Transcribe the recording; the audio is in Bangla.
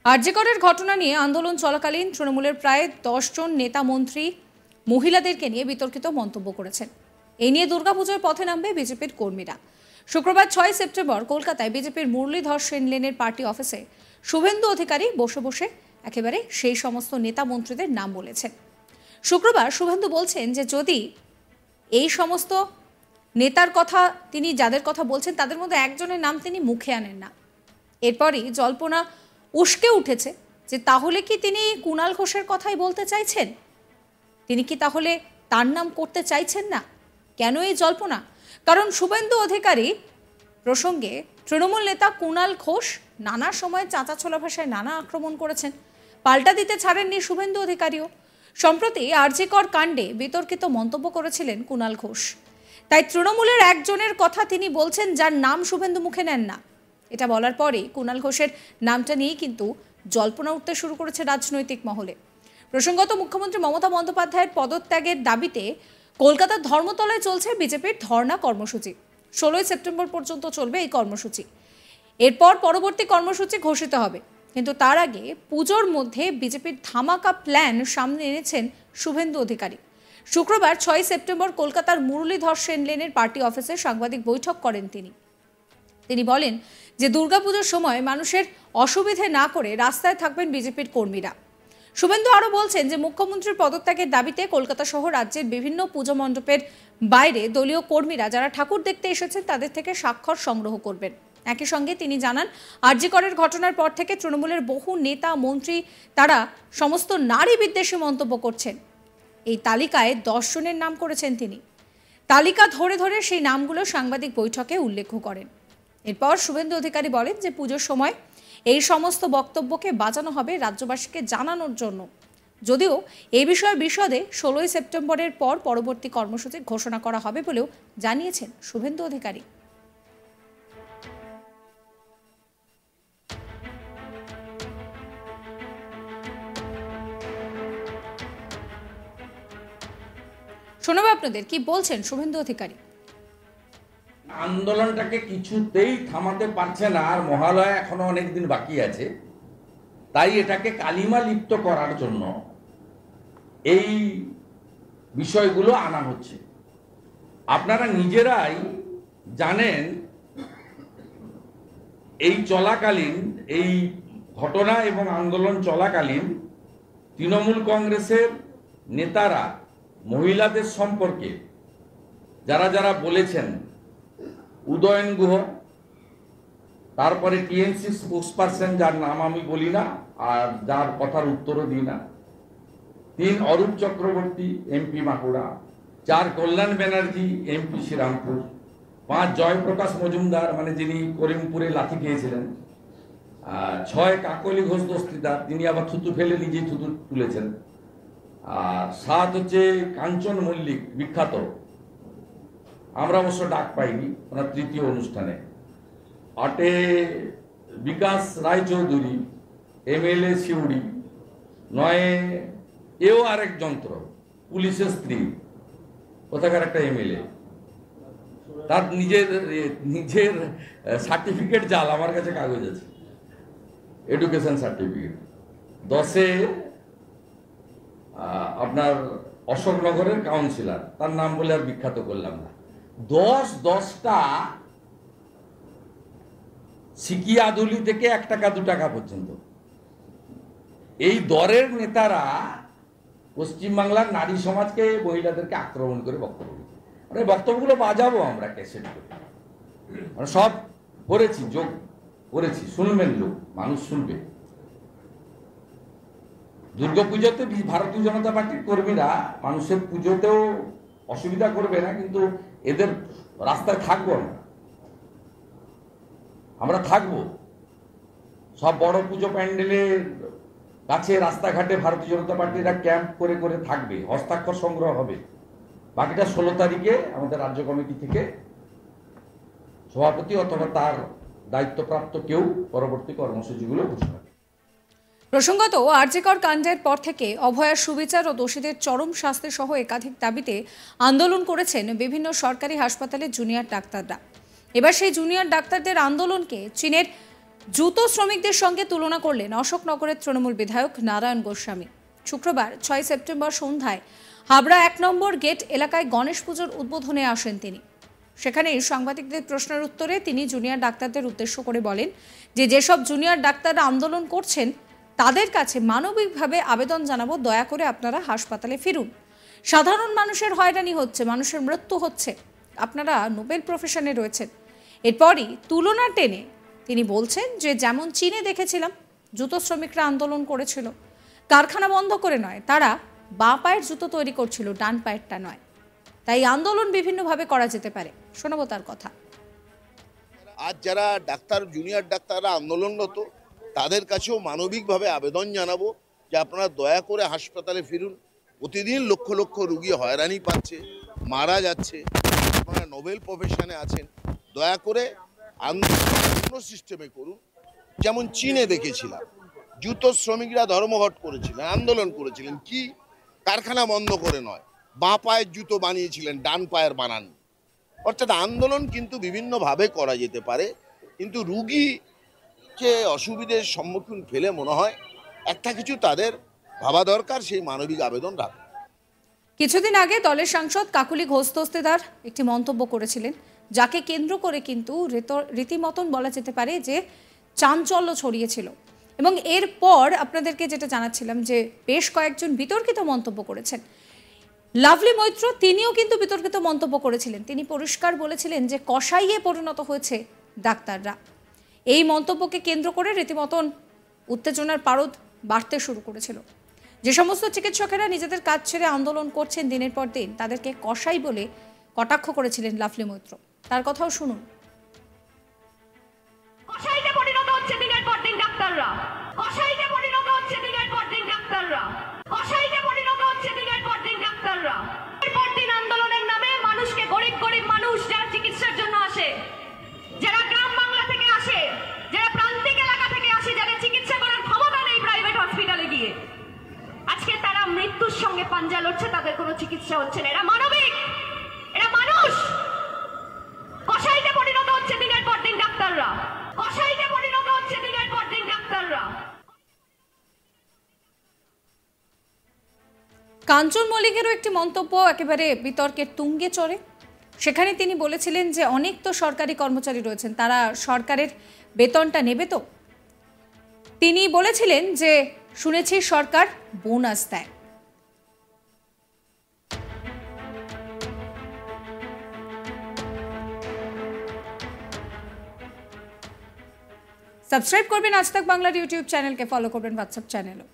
আরজিকরের ঘটনা নিয়ে আন্দোলন চলাকালীন তৃণমূলের প্রায় 10 জন নেতা মন্ত্রী মহিলাদেরকে নিয়ে বিতর্কিত মন্তব্য করেছেন। এই নিয়ে দুর্গাপুজোর পথে নামবে বিজেপির কর্মীরা। শুক্রবার 6 সেপ্টেম্বর কলকাতায় বিজেপির মুরলীধর সেন লেনের পার্টি অফিসে শুভেন্দু অধিকারী বসে বসে একেবারে সেই সমস্ত নেতা মন্ত্রীদের নাম বলেছেন। শুক্রবার শুভেন্দু বলছেন যে যদি এই সমস্ত নেতার কথা তিনি যাদের কথা বলছেন তাদের মধ্যে একজনের নাম তিনি মুখে আনেন না। এরপরই জল্পনা উস্কে উঠেছে যে তাহলে কি তিনি কুণাল ঘোষের কথাই বলতে চাইছেন, তিনি কি তাহলে তার নাম করতে চাইছেন না? কেন এই জল্পনা? কারণ শুভেন্দু অধিকারী প্রসঙ্গে তৃণমূল নেতা কুণাল ঘোষ নানা সময় চাঁচাছোলা ভাষায় নানা আক্রমণ করেছেন, পাল্টা দিতে ছাড়েননি শুভেন্দু অধিকারীও। সম্প্রতি আরজিকর কাণ্ডে বিতর্কিত মন্তব্য করেছিলেন কুণাল ঘোষ। তাই তৃণমূলের একজনের কথা তিনি বলছেন যার নাম শুভেন্দু মুখে নেন না। এটা বলার পরেই কুণাল ঘোষের নামটা নিয়ে কিন্তু জল্পনা উঠতে শুরু করেছে রাজনৈতিক মহলে। প্রসঙ্গত মুখ্যমন্ত্রী মমতা বন্দ্যোপাধ্যায়ের পদত্যাগের দাবিতে কলকাতার ধর্মতলায় চলছে বিজেপির ধর্ণা কর্মসূচি। 16 সেপ্টেম্বর পর্যন্ত চলবে এই কর্মসূচি। এরপর পরবর্তী কর্মসূচি ঘোষিত হবে, কিন্তু তার আগে পুজোর মধ্যে বিজেপির ধামাকা প্ল্যান সামনে এনেছেন শুভেন্দু অধিকারী। শুক্রবার 6 সেপ্টেম্বর কলকাতার মুরলীধর সেন লেনের পার্টি অফিসে সাংবাদিক বৈঠক করেন তিনি বলেন যে দুর্গাপুজোর সময় মানুষের অসুবিধে না করে রাস্তায় থাকবেন বিজেপির কর্মীরা। শুভেন্দু আরও বলছেন যে মুখ্যমন্ত্রীর পদত্যাগের দাবিতে কলকাতা সহ রাজ্যের বিভিন্ন পুজো মণ্ডপের বাইরে দলীয় কর্মীরা যারা ঠাকুর দেখতে এসেছেন তাদের থেকে স্বাক্ষর সংগ্রহ করবেন। একই সঙ্গে তিনি জানান, আরজিকরের ঘটনার পর থেকে তৃণমূলের বহু নেতা মন্ত্রী তারা সমস্ত নারী বিদ্বেষী মন্তব্য করছেন। এই তালিকায় 10 জনের নাম করেছেন তিনি। তালিকা ধরে ধরে সেই নামগুলো সাংবাদিক বৈঠকে উল্লেখ করেন। এরপর শুভেন্দু অধিকারী বলেন যে পুজোর সময় এই সমস্ত বক্তব্যকে বাঁচানো হবে রাজ্যবাসীকে জানানোর জন্য। যদিও এই বিষয়ে বিশদে 16 সেপ্টেম্বরের পর পরবর্তী কর্মসূচি ঘোষণা করা হবে বলেও জানিয়েছেন শুভেন্দু অধিকারী। শোনাবো আপনাদের কি বলছেন শুভেন্দু অধিকারী। আন্দোলনটাকে কিছুতেই থামাতে পারছে না, আর মহালয়া এখনো অনেকদিন বাকি আছে, তাই এটাকে কালিমা লিপ্ত করার জন্য এই বিষয়গুলো আনা হচ্ছে। আপনারা নিজেরাই জানেন এই চলাকালীন, এই ঘটনা এবং আন্দোলন চলাকালীন তৃণমূল কংগ্রেসের নেতারা মহিলাদের সম্পর্কে যারা যারা বলেছেন, উদয়ন গুহ, তারপরে টিএমসি স্পোক্সপারসন যার নাম আমি বলি না আর যার কথার উত্তরও দিই না, 3 অরূপ চক্রবর্তী এমপি বাঁকুড়া, 4 কল্যাণ ব্যানার্জি এমপি শ্রীরামপুর, 5 জয়প্রকাশ মজুমদার মানে যিনি করিমপুরে লাথি খেয়েছিলেন, 6 কাকলি ঘোষ দস্তিদার, তিনি আবার থুতু ফেলে নিজেই থুতু তুলেছেন, আর 7 হচ্ছে কাঞ্চন মল্লিক বিখ্যাত, আমরা অবশ্য ডাক পাইনি ওনার তৃতীয় অনুষ্ঠানে, 8 বিকাশ রায়চৌধুরী এমএলএ শিউড়ি, 9 এও আরেক যন্ত্র পুলিশের স্ত্রী কোথাকার একটা এমএলএ, তার নিজের সার্টিফিকেট জাল, আমার কাছে কাগজ আছে এডুকেশন সার্টিফিকেট। 10 আপনার অশোকনগরের কাউন্সিলর, তার নাম বলে আর বিখ্যাত করলাম না। 10টা সিকিয়াদুলি থেকে 1 টাকা 2 টাকা পর্যন্ত এই দরের নেতারা পশ্চিমবাংলার নারী সমাজকে, মহিলাদেরকে আক্রমণ করে বক্তব্য দিচ্ছে। মানে বক্তব্যগুলো বাজাবো আমরা ক্যাসেট করে, মানে সব করেছি, যোগ করেছি, শুনবেন লোক, মানুষ শুনবে। দুর্গাপুজোতে ভারতীয় জনতা পার্টির কর্মীরা মানুষের পুজোতেও অসুবিধা করবে না, কিন্তু এদের রাস্তায় থাকবো না, আমরা থাকবো। সব বড় পুজো প্যান্ডেলের কাছে রাস্তাঘাটে ভারতীয় জনতা পার্টিরা ক্যাম্প করে করে থাকবে, হস্তাক্ষর সংগ্রহ হবে। বাকিটা 16 তারিখে আমাদের রাজ্য কমিটি থেকে সভাপতি অথবা তার দায়িত্বপ্রাপ্ত কেউ পরবর্তী কর্মসূচিগুলো ঘোষণা। প্রসঙ্গত, আরজিকর কাণ্ডের পর থেকে অভয়ার সুবিচার ও দোষীদের চরম শাস্তি সহ একাধিক দাবিতে আন্দোলন করেছেন বিভিন্ন সরকারি হাসপাতালের জুনিয়র ডাক্তাররা। এবার সেই জুনিয়র ডাক্তারদের আন্দোলনকে চীনের জুতো শ্রমিকদের সঙ্গে তুলনা করলেন অশোকনগরের তৃণমূল বিধায়ক নারায়ণ গোস্বামী। শুক্রবার 6 সেপ্টেম্বর সন্ধ্যায় হাবড়া 1 নম্বর গেট এলাকায় গণেশ পুজোর উদ্বোধনে আসেন তিনি। সেখানে সাংবাদিকদের প্রশ্নের উত্তরে তিনি জুনিয়র ডাক্তারদের উদ্দেশ্য করে বলেন যে যেসব জুনিয়র ডাক্তাররা আন্দোলন করছেন তাদের কাছে মানবিকভাবে আবেদন জানাবো, দয়া করে আপনারা হাসপাতালে ফিরুন। সাধারণ মানুষের হয়রানি হচ্ছে, মানুষের মৃত্যু হচ্ছে, আপনারা নোবেল প্রফেশনে রয়েছেন। এরপরই তুলনা টেনে তিনি বলছেন যে যেমন চীনে দেখেছিলাম জুতো শ্রমিকরা আন্দোলন করেছিল, কারখানা বন্ধ করে নয়, তারা বাঁ পায়ের জুতো তৈরি করছিল, ডান পায়েরটা নয়। তাই আন্দোলন বিভিন্নভাবে করা যেতে পারে। শোনাবো তার কথা। আজ যারা ডাক্তার জুনিয়র ডাক্তাররা আন্দোলনরত তাদের কাছেও মানবিকভাবে আবেদন জানাবো যে আপনারা দয়া করে হাসপাতালে ফিরুন। প্রতিদিন লক্ষ লক্ষ রুগী হয়রানি পাচ্ছে, মারা যাচ্ছে, আপনারা নোবেল প্রফেশনে আছেন, দয়া করে অন্য সিস্টেমে করুন। যেমন চীনে দেখেছিলাম জুতো শ্রমিকরা ধর্মঘট করেছিলেন, আন্দোলন করেছিলেন, কি কারখানা বন্ধ করে নয়, বাঁ পায়ের জুতো বানিয়েছিলেন, ডান পায়ের বানান। অর্থাৎ আন্দোলন কিন্তু বিভিন্নভাবে করা যেতে পারে, কিন্তু রুগীকে অসুবিধার সম্মুখীন ফেলে মনে হয় একটা কিছু তাদের ভাবা দরকার, সেই মানবিক আবেদন রাখা। কিছুদিন আগে দলের সাংসদ কাকুলি ঘোষ দস্তিদার একটি মন্তব্য করেছিলেন, যাকে কেন্দ্র করে কিন্তু রীতিমতন বলা যেতে পারে যে চাঞ্চল্য ছড়িয়েছিল। এবং এরপর আপনাদেরকে যেটা জানাচ্ছিলাম যে বেশ কয়েকজন বিতর্কিত মন্তব্য করেছেন। লাভলি মৈত্র তিনিও কিন্তু বিতর্কিত মন্তব্য করেছিলেন। তিনি পরিষ্কার বলেছিলেন যে কসাইয়ে পরিণত হয়েছে ডাক্তাররা। এই মন্তব্যকে কেন্দ্র করে রীতিমতন উত্তেজনার পারদ বাড়তে শুরু করেছিল। যে সমস্ত চিকিৎসকেরা নিজেদের কাজ ছেড়ে আন্দোলন করছেন দিনের পর দিন, তাদেরকে কসাই বলে কটাক্ষ করেছিলেন লাভলি মৈত্র। তার কথাও শুনুন। কসাইতে পরিণত হচ্ছে দিনের পর দিন ডাক্তাররা, কসাইতে পরিণত হচ্ছে দিনের পর দিন ডাক্তাররা, কসাইতে পরিণত হচ্ছে দিনের পর দিন ডাক্তাররা। পর দিন আন্দোলনের নামে মানুষকে, গরিব গরিব মানুষ যারা চিকিৎসার জন্য আসে, যারা গ্রাম বাংলা থেকে আসে, যারা প্রান্তিক এলাকা থেকে আসে, যাদের চিকিৎসা করার ক্ষমতা নেই প্রাইভেট হসপিটালে গিয়ে, আজকে তারা মৃত্যুর সঙ্গে পাঞ্জা লড়ছে, তাদের কোনো চিকিৎসা হচ্ছে না। এরা মানবিক, এরা মানুষ। কসাইতে পরিণত হচ্ছে দিনের পর দিন ডাক্তাররা, কসাইতে পরিণত হচ্ছে দিনের পর দিন ডাক্তাররা। কাঞ্চন মল্লিকেরও একটি মন্তব্য একেবারে বিতর্কের তুঙ্গে চড়ে। সেখানে তিনি বলেছিলেন যে অনেক তো সরকারি কর্মচারী রয়েছেন, তারা সরকারের বেতনটা নেবে তো। তিনি বলেছিলেন যে শুনেছি সরকার বোনাস দেয়। সাবস্ক্রাইব করবেন আজ তাক বাংলার ইউটিউব চ্যানেলকে, ফলো করবেন হোয়াটসঅ্যাপ চ্যানেলও।